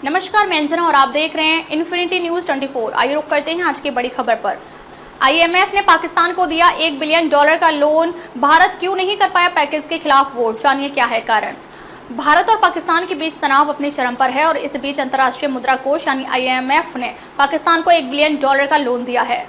नमस्कार, मैं अंजना और आप देख रहे हैं इन्फिनिटी न्यूज 24। आइए रुक करते हैं आज की बड़ी खबर पर। आईएमएफ ने पाकिस्तान को दिया $1 बिलियन का लोन, भारत क्यों नहीं कर पाया पैकेज के खिलाफ वोट, जानिए क्या है कारण। भारत और पाकिस्तान के बीच तनाव अपने चरम पर है और इस बीच अंतर्राष्ट्रीय मुद्रा कोष यानी आईएमएफ ने पाकिस्तान को $1 बिलियन का लोन दिया है।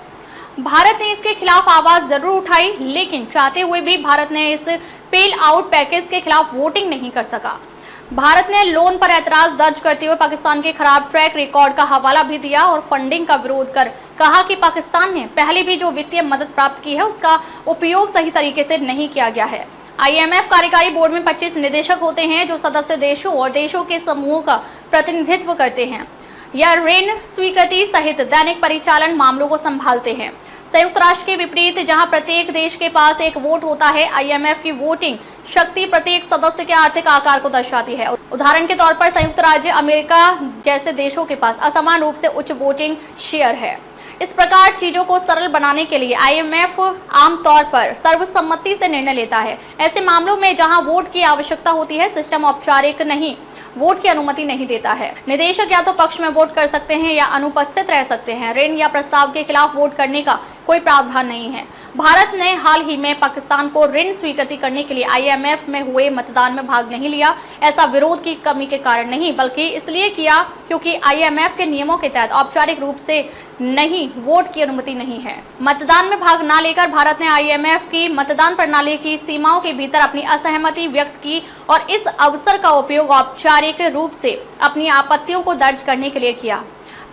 भारत ने इसके खिलाफ आवाज जरूर उठाई, लेकिन चाहते हुए भी भारत ने इस बेल आउट पैकेज के खिलाफ वोटिंग नहीं कर सका। भारत ने लोन पर ऐतराज दर्ज करते हुए पाकिस्तान के खराब ट्रैक रिकॉर्ड का हवाला भी दिया और फंडिंग का विरोध कर कहा कि पाकिस्तान ने पहले भी जो वित्तीय मदद प्राप्त की है उसका उपयोग सही तरीके से नहीं किया गया है। आईएमएफ कार्यकारी बोर्ड में 25 निदेशक होते हैं जो सदस्य देशों और देशों के समूह का प्रतिनिधित्व करते हैं। यह ऋण स्वीकृति सहित दैनिक परिचालन मामलों को संभालते हैं। संयुक्त राष्ट्र के विपरीत, जहां प्रत्येक देश के पास एक वोट होता है, आईएमएफ की वोटिंग शक्ति प्रत्येक सदस्य के आर्थिक आकार को दर्शाती है। उदाहरण के तौर पर संयुक्त राज्य अमेरिका जैसे देशों के पास असमान रूप से उच्च वोटिंग शेयर है। इस प्रकार चीजों को सरल बनाने के लिए आईएमएफ आमतौर पर सर्वसम्मति से निर्णय लेता है। ऐसे मामलों में जहां वोट की आवश्यकता होती है, सिस्टम औपचारिक नहीं वोट की अनुमति नहीं देता है। निदेशक या तो पक्ष में वोट कर सकते हैं या अनुपस्थित रह सकते हैं। ऋण या प्रस्ताव के खिलाफ वोट करने का कोई प्रावधान नहीं है। भारत ने हाल ही में पाकिस्तान को ऋण स्वीकृति करने के लिए आईएमएफ में हुए मतदान में भाग नहीं लिया। ऐसा विरोध की कमी के कारण नहीं, बल्कि इसलिए किया क्योंकि आईएमएफ के नियमों के तहत औपचारिक रूप से नहीं वोट की अनुमति नहीं है। मतदान में भाग न लेकर भारत ने आईएमएफ की मतदान प्रणाली की सीमाओं के भीतर अपनी असहमति व्यक्त की और इस अवसर का उपयोग औपचारिक रूप से अपनी आपत्तियों को दर्ज करने के लिए किया।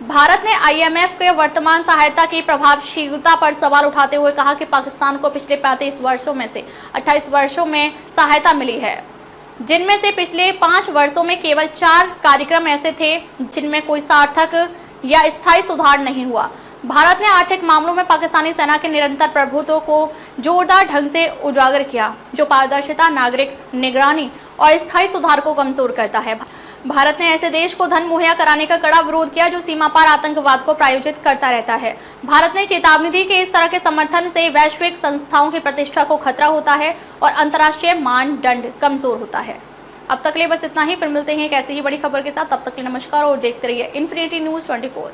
भारत ने आईएमएफ के वर्तमान सहायता की प्रभावशीलता पर सवाल उठाते हुए कहा कि पाकिस्तान को पिछले 35 वर्षों में से 28 वर्षों में सहायता मिली है, जिनमें से पिछले 5 वर्षों में केवल 4 कार्यक्रम ऐसे थे जिनमें कोई सार्थक या स्थायी सुधार नहीं हुआ। भारत ने आर्थिक मामलों में पाकिस्तानी सेना के निरंतर प्रभुत्व को जोरदार ढंग से उजागर किया, जो पारदर्शिता, नागरिक निगरानी और स्थायी सुधार को कमजोर करता है। भारत ने ऐसे देश को धन मुहैया कराने का कड़ा विरोध किया जो सीमा पार आतंकवाद को प्रायोजित करता रहता है। भारत ने चेतावनी दी कि इस तरह के समर्थन से वैश्विक संस्थाओं की प्रतिष्ठा को खतरा होता है और अंतर्राष्ट्रीय मानदंड कमजोर होता है। अब तक के लिए बस इतना ही, फिर मिलते हैं एक ऐसी ही बड़ी खबर के साथ। तब तक के लिए नमस्कार और देखते रहिए इन्फिनिटी न्यूज 24।